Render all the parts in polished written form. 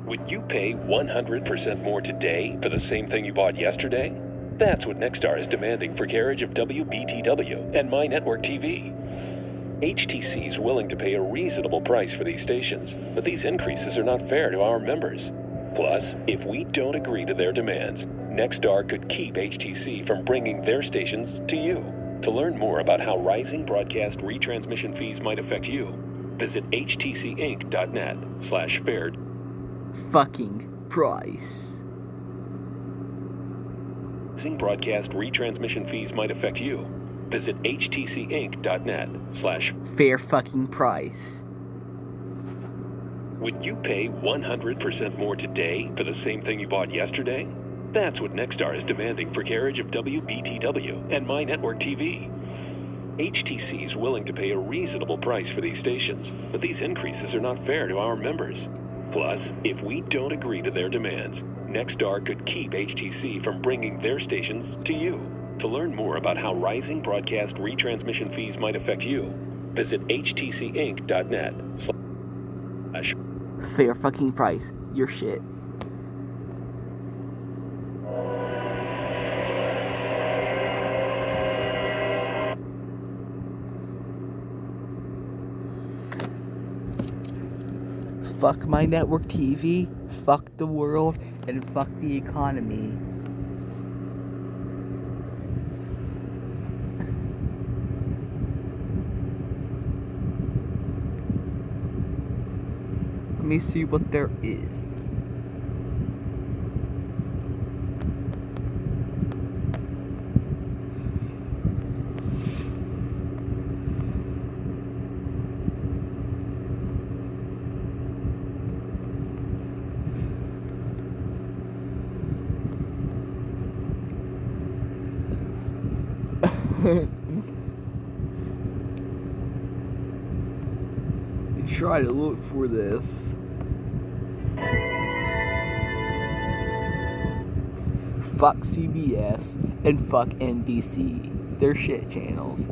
Would you pay 100% more today for the same thing you bought yesterday? That's what Nexstar is demanding for carriage of WBTW and My Network TV. HTC is willing to pay a reasonable price for these stations, but these increases are not fair to our members. Plus, if we don't agree to their demands, Nexstar could keep HTC from bringing their stations to you. To learn more about how rising broadcast retransmission fees might affect you, visit htcinc.net/fair fucking price. Rising broadcast retransmission fees might affect you. Visit htcinc.net/fair fucking price. Would you pay 100% more today for the same thing you bought yesterday? That's what Nexstar is demanding for carriage of WBTW and My Network TV. HTC is willing to pay a reasonable price for these stations, but these increases are not fair to our members. Plus, if we don't agree to their demands, Nexstar could keep HTC from bringing their stations to you. To learn more about how rising broadcast retransmission fees might affect you, visit htcinc.net/fair fucking price. Your shit. Fuck My Network TV, fuck the world, and fuck the economy. Let me see what there is. Try to look for this. Fuck CBS and fuck NBC. They're shit channels.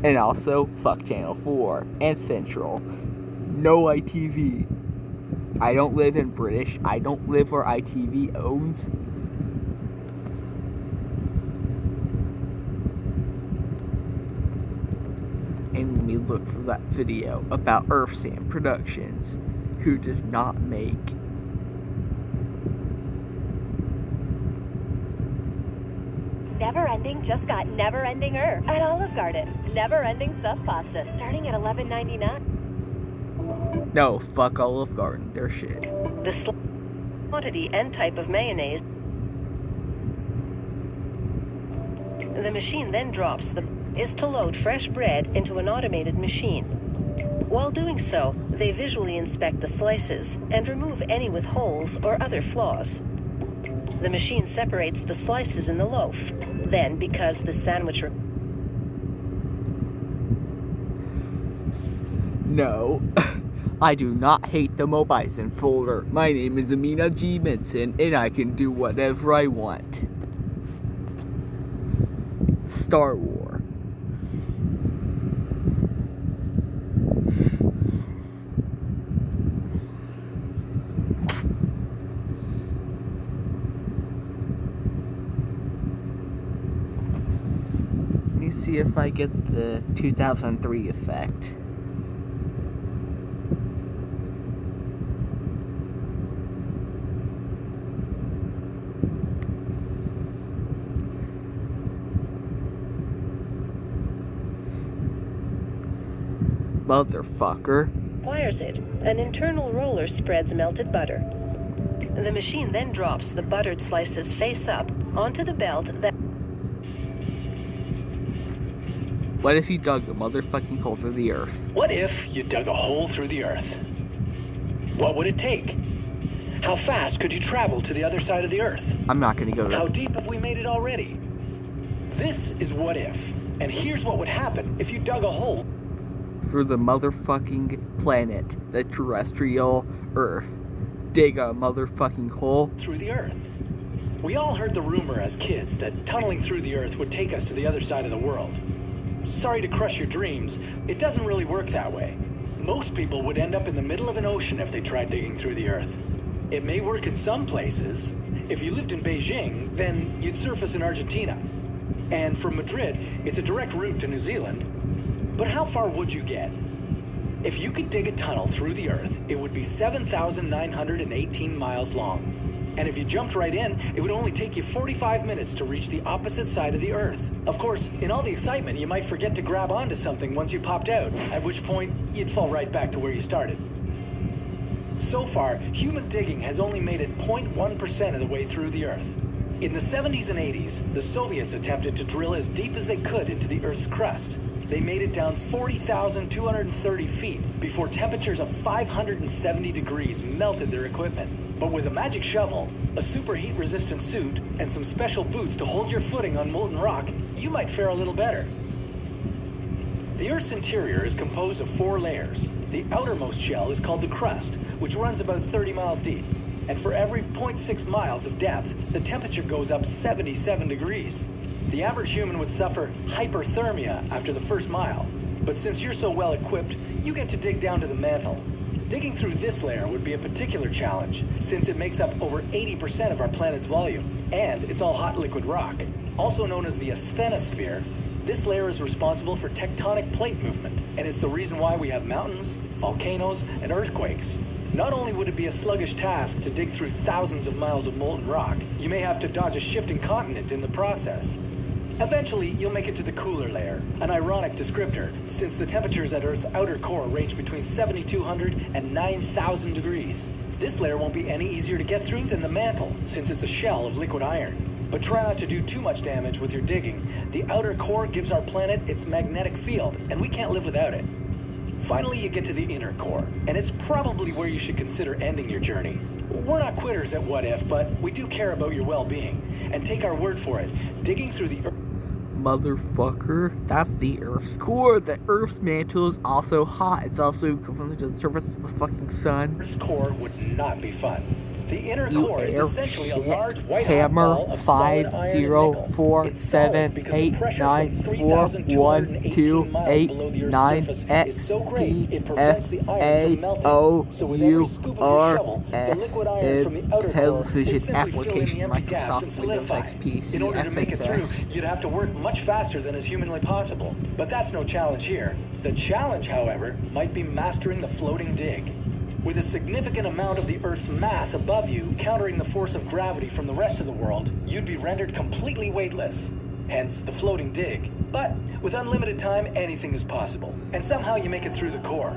And also fuck Channel 4 and Central. No ITV. I don't live in British. I don't live where ITV owns. And let me look for that video about Earth Sand Productions, who does not make Never Ending just got Never Ending Earth at Olive Garden. Never Ending stuffed pasta starting at $11.99. No, fuck Olive Garden, they're shit. The quantity and type of mayonnaise. The machine then drops the is to load fresh bread into an automated machine. While doing so, they visually inspect the slices and remove any with holes or other flaws. The machine separates the slices in the loaf. Then, because the sandwich... No, I do not hate the Mo Bison folder. My name is Amina G. Minson, and I can do whatever I want. Star Wars. See if I get the 2003 effect. Motherfucker. Requires it. An internal roller spreads melted butter. The machine then drops the buttered slices face up onto the belt that... What if you dug a motherfucking hole through the earth? What if you dug a hole through the earth? What would it take? How fast could you travel to the other side of the earth? I'm not gonna go to... How deep have we made it already? This is what if. And here's what would happen if you dug a hole through the motherfucking planet, the terrestrial earth. Dig a motherfucking hole through the earth. We all heard the rumor as kids that tunneling through the earth would take us to the other side of the world. Sorry to crush your dreams, it doesn't really work that way. Most people would end up in the middle of an ocean if they tried digging through the earth. It may work in some places. If you lived in Beijing, then you'd surface in Argentina. And from Madrid, it's a direct route to New Zealand. But how far would you get? If you could dig a tunnel through the Earth, it would be 7,918 miles long. And if you jumped right in, it would only take you 45 minutes to reach the opposite side of the Earth. Of course, in all the excitement, you might forget to grab onto something once you popped out, at which point you'd fall right back to where you started. So far, human digging has only made it 0.1% of the way through the Earth. In the 70s and 80s, the Soviets attempted to drill as deep as they could into the Earth's crust. They made it down 40,230 feet before temperatures of 570 degrees melted their equipment. But with a magic shovel, a superheat-resistant suit, and some special boots to hold your footing on molten rock, you might fare a little better. The Earth's interior is composed of 4 layers. The outermost shell is called the crust, which runs about 30 miles deep. And for every 0.6 miles of depth, the temperature goes up 77 degrees. The average human would suffer hyperthermia after the first mile. But since you're so well equipped, you get to dig down to the mantle. Digging through this layer would be a particular challenge, since it makes up over 80% of our planet's volume, and it's all hot liquid rock. Also known as the asthenosphere, this layer is responsible for tectonic plate movement, and it's the reason why we have mountains, volcanoes, and earthquakes. Not only would it be a sluggish task to dig through thousands of miles of molten rock, you may have to dodge a shifting continent in the process. Eventually, you'll make it to the cooler layer, an ironic descriptor, since the temperatures at Earth's outer core range between 7,200 and 9,000 degrees. This layer won't be any easier to get through than the mantle, since it's a shell of liquid iron. But try not to do too much damage with your digging. The outer core gives our planet its magnetic field, and we can't live without it. Finally, you get to the inner core, and it's probably where you should consider ending your journey. We're not quitters at What If, but we do care about your well-being. And take our word for it, digging through the Earth... Motherfucker, that's the Earth's core. The Earth's mantle is also hot. It's also equivalent to the surface of the fucking sun. Earth's core would not be fun. The inner You core is essentially a large white hot Hammer ball of solid iron and nickel. 504 It's solid 7 because 8 the pressure 9 from 4 1 2 3,218 miles 8 below the Earth's 9 surface X is so great it T prevents F the iron A from melting. O So with every U scoop of your R shovel, the S liquid iron from the outer core would television simply fill in the application empty gaps and Microsoft Windows solidify. XP In order to make it through, CFSS. you'd have to work much faster than is humanly possible. But that's no challenge here. The challenge, however, might be mastering the floating dig. With a significant amount of the Earth's mass above you countering the force of gravity from the rest of the world, you'd be rendered completely weightless. Hence, the floating dig. But with unlimited time, anything is possible. And somehow you make it through the core.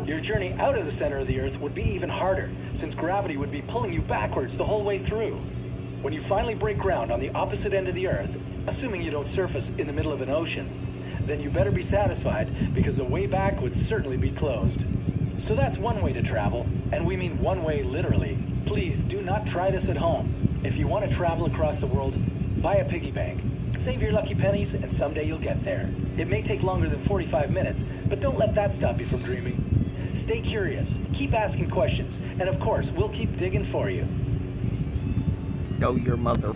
Your journey out of the center of the Earth would be even harder, since gravity would be pulling you backwards the whole way through. When you finally break ground on the opposite end of the Earth, assuming you don't surface in the middle of an ocean, then you better be satisfied, because the way back would certainly be closed. So that's one way to travel, and we mean one way literally. Please do not try this at home. If you want to travel across the world, buy a piggy bank. Save your lucky pennies, and someday you'll get there. It may take longer than 45 minutes, but don't let that stop you from dreaming. Stay curious, keep asking questions, and of course, we'll keep digging for you. Know your mother.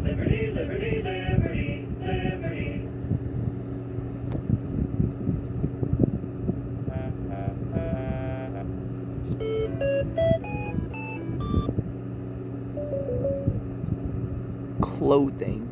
Liberty, liberty, liberty, liberty. Clothing.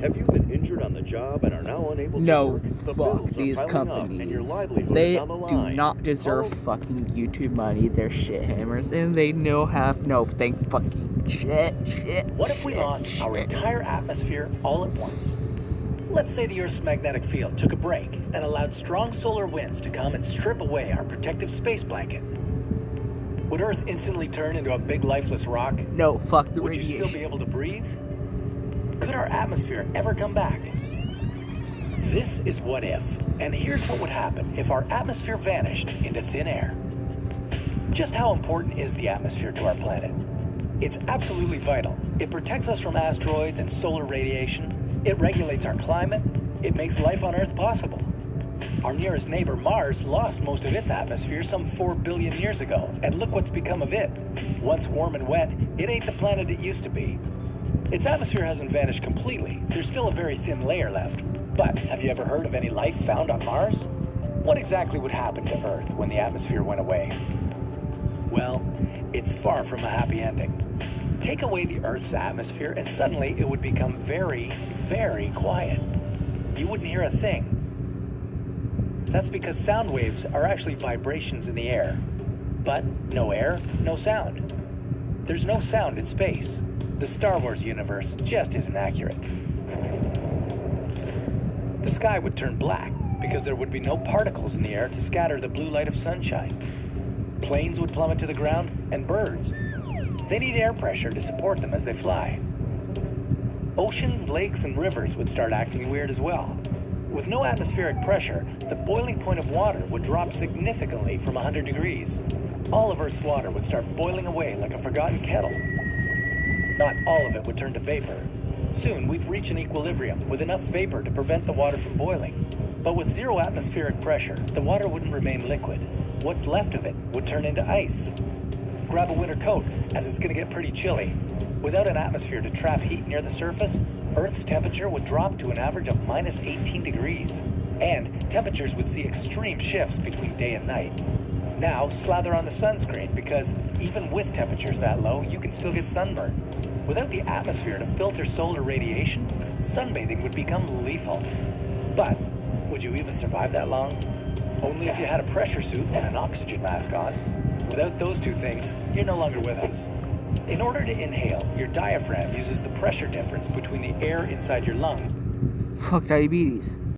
Have you been injured on the job and are now unable to No, work? The fuck bills are these piling up and your companies. livelihood They is on the do line. not deserve fucking YouTube money. They're shit hammers, and they have no thank fucking shit. What if we shit, lost our shit. entire atmosphere all at once? Let's say the Earth's magnetic field took a break and allowed strong solar winds to come and strip away our protective space blanket. Would Earth instantly turn into a big lifeless rock? No, fuck the Would you radiation. still be able to breathe? Could our atmosphere ever come back? This is What If, and here's what would happen if our atmosphere vanished into thin air. Just how important is the atmosphere to our planet? It's absolutely vital. It protects us from asteroids and solar radiation. It regulates our climate. It makes life on Earth possible. Our nearest neighbor, Mars, lost most of its atmosphere some 4 billion years ago, and look what's become of it. Once warm and wet, it ain't the planet it used to be. Its atmosphere hasn't vanished completely. There's still a very thin layer left. But have you ever heard of any life found on Mars? What exactly would happen to Earth when the atmosphere went away? Well, it's far from a happy ending. Take away the Earth's atmosphere and suddenly it would become very, very quiet. You wouldn't hear a thing. That's because sound waves are actually vibrations in the air. But no air, no sound. There's no sound in space. The Star Wars universe just isn't accurate. The sky would turn black because there would be no particles in the air to scatter the blue light of sunshine. Planes would plummet to the ground, and birds. They need air pressure to support them as they fly. Oceans, lakes, and rivers would start acting weird as well. With no atmospheric pressure, the boiling point of water would drop significantly from 100 degrees. All of Earth's water would start boiling away like a forgotten kettle. Not all of it would turn to vapor. Soon, we'd reach an equilibrium with enough vapor to prevent the water from boiling. But with zero atmospheric pressure, the water wouldn't remain liquid. What's left of it would turn into ice. Grab a winter coat, as it's going to get pretty chilly. Without an atmosphere to trap heat near the surface, Earth's temperature would drop to an average of minus 18 degrees. And temperatures would see extreme shifts between day and night. Now, slather on the sunscreen, because even with temperatures that low, you can still get sunburn. Without the atmosphere to filter solar radiation, sunbathing would become lethal. But would you even survive that long? Only if you had a pressure suit and an oxygen mask on. Without those two things, you're no longer with us. In order to inhale, your diaphragm uses the pressure difference between the air inside your lungs. Fuck diabetes.